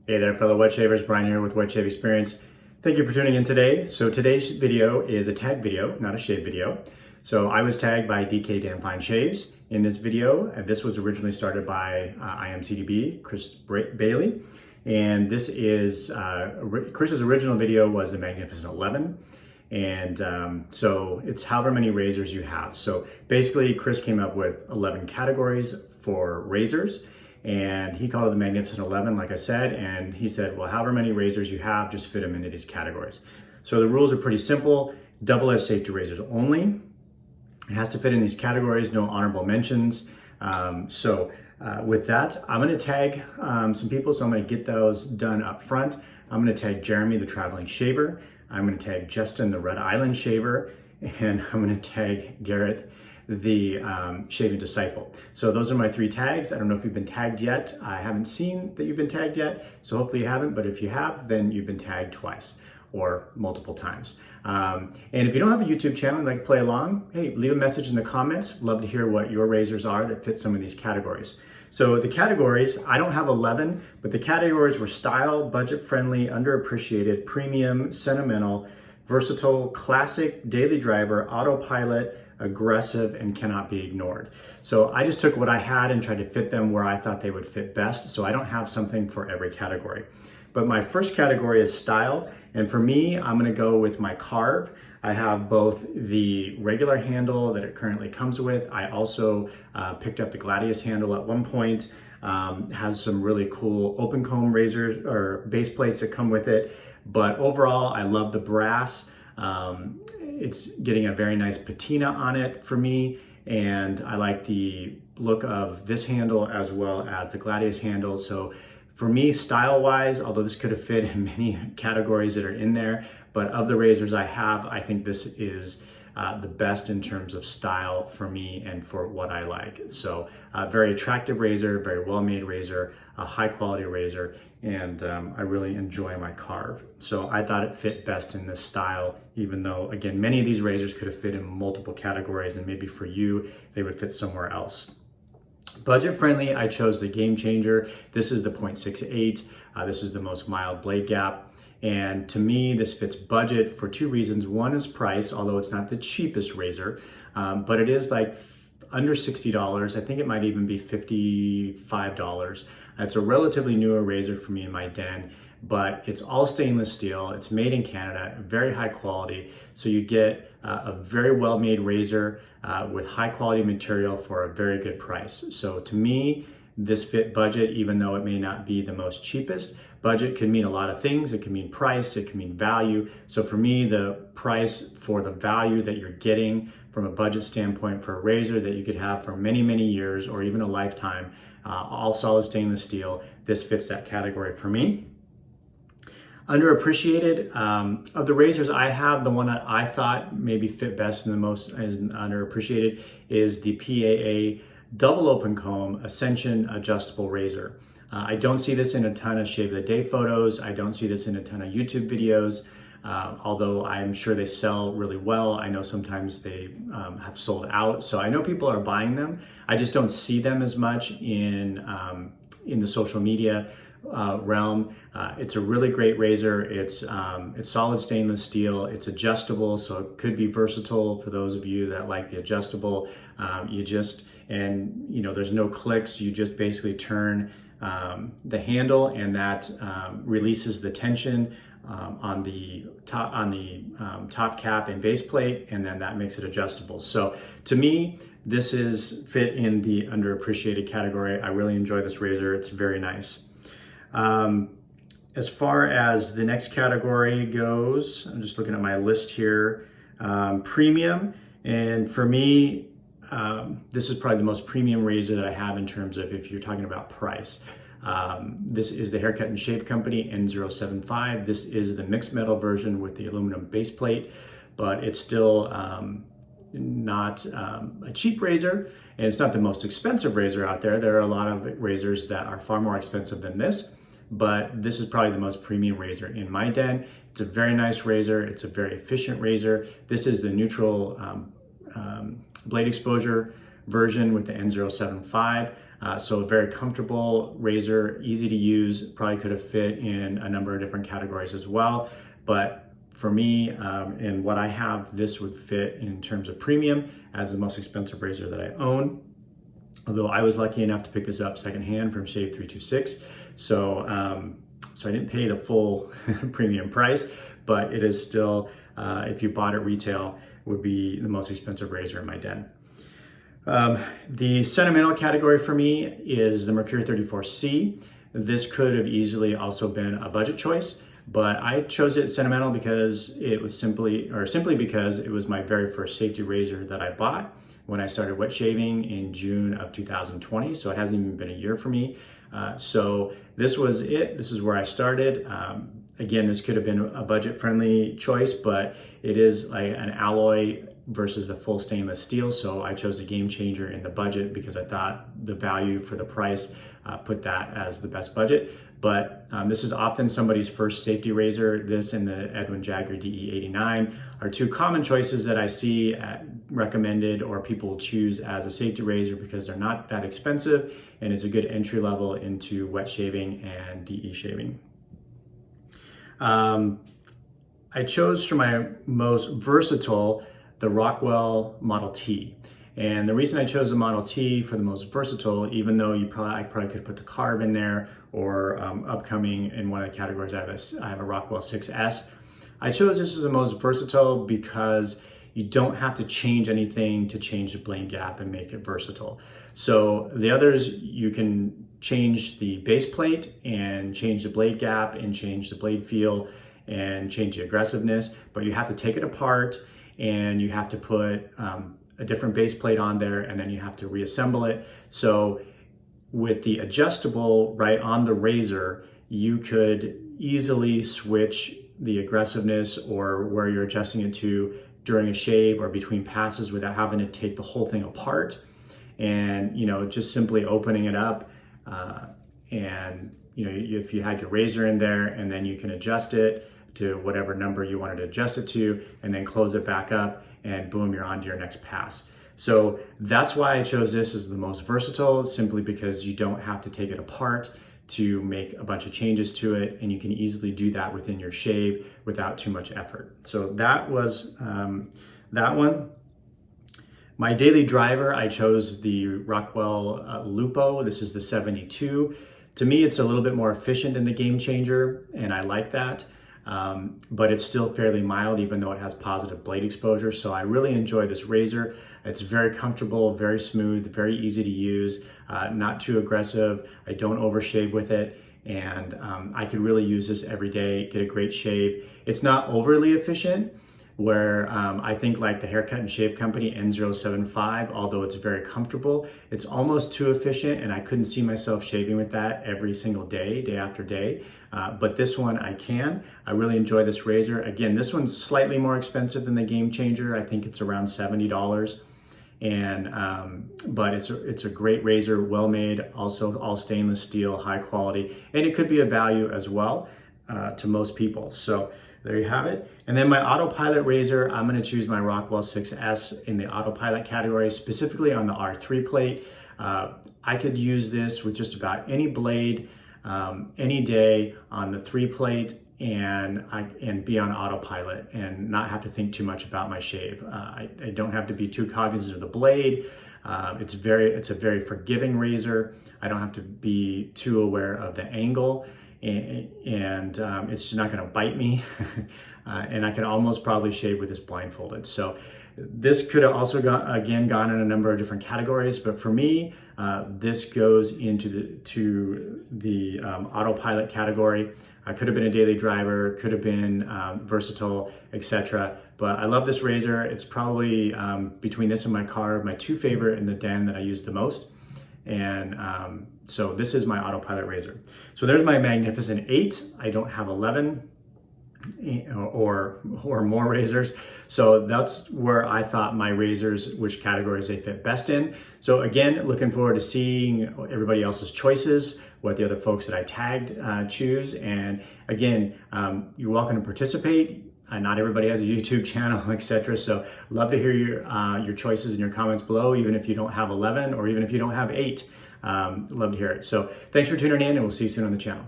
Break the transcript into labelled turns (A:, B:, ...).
A: Hey there, fellow wedge shavers. Brian here with Wedge Shave Experience. Thank you for tuning in today. So today's video is a tag video, not a shave video. So I was tagged by DK Damn Fine Shaves in this video, and this was originally started by IAMCDB, Chris Bailey. And this is, Chris's original video was the Magnificent 11. And so it's however many razors you have. So basically Chris came up with 11 categories for razors. And he called it the Magnificent 11, like I said, and he said, well, however many razors you have, just fit them into these categories. So the rules are pretty simple. Double-edged safety razors only. It has to fit in these categories, no honorable mentions. With that, I'm gonna tag some people, so I'm gonna get those done up front. I'm gonna tag Jeremy, the traveling shaver. I'm gonna tag Justin, the Red Island shaver, and I'm gonna tag Garrett, the shaving disciple. So those are my 3 tags. I don't know if you've been tagged yet. I haven't seen that you've been tagged yet, so hopefully you haven't, but if you have, then you've been tagged twice or multiple times. And if you don't have a YouTube channel and like to play along, hey, leave a message in the comments. Love to hear what your razors are that fit some of these categories. So the categories, I don't have 11, but the categories were style, budget-friendly, underappreciated, premium, sentimental, versatile, classic, daily driver, autopilot, aggressive, and cannot be ignored. So I just took what I had and tried to fit them where I thought they would fit best. So I don't have something for every category. But my first category is style. And for me, I'm gonna go with my carve. I have both the regular handle that it currently comes with. I also picked up the Gladius handle at one point. Has some really cool open comb razors or base plates that come with it. But overall, I love the brass. It's getting a very nice patina on it for me, and I like the look of this handle as well as the Gladius handle. So for me, style-wise, although this could have fit in many categories that are in there, but of the razors I have, I think this is the best in terms of style for me and for what I like. So very attractive razor, very well-made razor, a high-quality razor, and I really enjoy my carve. So I thought it fit best in this style, even though, again, many of these razors could have fit in multiple categories, and maybe for you, they would fit somewhere else. Budget friendly, I chose the Game Changer. This is the 0.68. This is the most mild blade gap. And to me, this fits budget for 2 reasons. One is price, although it's not the cheapest razor, but it is like under $60. I think it might even be $55. It's a relatively newer razor for me in my den, but it's all stainless steel. It's made in Canada, very high quality. So you get a very well-made razor with high quality material for a very good price. So to me, this fit budget, even though it may not be the most cheapest. Budget can mean a lot of things. It can mean price, it can mean value. So for me, the price for the value that you're getting from a budget standpoint for a razor that you could have for many, many years or even a lifetime, all solid stainless steel, this fits that category for me. Underappreciated, of the razors I have, the one that I thought maybe fit best and the most is underappreciated is the PAA double open comb Ascension adjustable razor. I don't see this in a ton of shave of the day photos. I don't see this in a ton of YouTube videos, although I'm sure they sell really well. I know sometimes they have sold out, so I know people are buying them. I just don't see them as much in the social media realm. It's a really great razor. It's solid stainless steel. It's adjustable, so it could be versatile for those of you that like the adjustable. There's no clicks. You just basically turn the handle, and that releases the tension on the top cap and base plate, and then that makes it adjustable. So to me, this is fit in the underappreciated category. I really enjoy this razor. It's very nice. As far as the next category goes, I'm just looking at my list here, premium. And for me, this is probably the most premium razor that I have in terms of if you're talking about price. This is the Haircut and Shave Company N075. This is the mixed metal version with the aluminum base plate, but it's still not a cheap razor, and it's not the most expensive razor out there. There are a lot of razors that are far more expensive than this, but this is probably the most premium razor in my den. It's a very nice razor. It's a very efficient razor. This is the neutral blade exposure version with the N075. So a very comfortable razor, easy to use, probably could have fit in a number of different categories as well. But for me, and what I have, this would fit in terms of premium as the most expensive razor that I own. Although I was lucky enough to pick this up secondhand from Shave 326. So I didn't pay the full premium price, but it is still, if you bought it retail, would be the most expensive razor in my den. The sentimental category for me is the Mercury 34C. This could have easily also been a budget choice, but I chose it sentimental because it was simply because it was my very first safety razor that I bought when I started wet shaving in June of 2020. So it hasn't even been a year for me. So this was it. This is where I started. Again, this could have been a budget-friendly choice, but it is like an alloy versus a full stainless steel. So I chose a game changer in the budget because I thought the value for the price put that as the best budget. But this is often somebody's first safety razor. This and the Edwin Jagger DE89 are two common choices that I see recommended or people choose as a safety razor because they're not that expensive and it's a good entry level into wet shaving and DE shaving. I chose for my most versatile the Rockwell Model T. And the reason I chose the Model T for the most versatile, even though I probably could put the Carb in there, or upcoming in one of the categories, I have a Rockwell 6S. I chose this as the most versatile because you don't have to change anything to change the blade gap and make it versatile. So the others, you can change the base plate and change the blade gap and change the blade feel and change the aggressiveness, but you have to take it apart and you have to put a different base plate on there, and then you have to reassemble it. So with the adjustable right on the razor, you could easily switch the aggressiveness or where you're adjusting it to during a shave or between passes without having to take the whole thing apart. And just simply opening it up, and if you had your razor in there, and then you can adjust it to whatever number you wanted to adjust it to, and then close it back up, and boom, you're on to your next pass. So that's why I chose this as the most versatile, simply because you don't have to take it apart to make a bunch of changes to it, and you can easily do that within your shave without too much effort. So that was that one. My daily driver, I chose the Rockwell Lupo. This is the 72. To me, it's a little bit more efficient than the Game Changer, and I like that. But it's still fairly mild, even though it has positive blade exposure. So I really enjoy this razor. It's very comfortable, very smooth, very easy to use, not too aggressive. I don't overshave with it, and I could really use this every day, get a great shave. It's not overly efficient, where I think like the Haircut and Shave Company N075, although it's very comfortable, it's almost too efficient, and I couldn't see myself shaving with that every single day, day after day. But this one I can. I really enjoy this razor. Again, this one's slightly more expensive than the Game Changer. I think it's around $70. And but it's a great razor, well made, also all stainless steel, high quality, and it could be a value as well to most people. So there you have it. And then my autopilot razor, I'm going to choose my Rockwell 6S in the autopilot category, specifically on the R3 plate. I could use this with just about any blade, any day on the 3 plate, and be on autopilot and not have to think too much about my shave. I don't have to be too cognizant of the blade. It's a very forgiving razor. I don't have to be too aware of the angle, and it's just not going to bite me. And I can almost probably shave with this blindfolded. So this could have also gone in a number of different categories, but for me, this goes into the autopilot category. I could have been a daily driver, could have been versatile, etc. But I love this razor. It's probably between this and my Carb, my two favorite in the den that I use the most. And so this is my autopilot razor. So there's my Magnificent 8. I don't have 11 or more razors. So that's where I thought my razors, which categories they fit best in. So again, looking forward to seeing everybody else's choices, what the other folks that I tagged choose. And again, you're welcome to participate. Not everybody has a YouTube channel, etc. So love to hear your choices in your comments below, even if you don't have 11 or even if you don't have 8. Love to hear it. So thanks for tuning in, and we'll see you soon on the channel.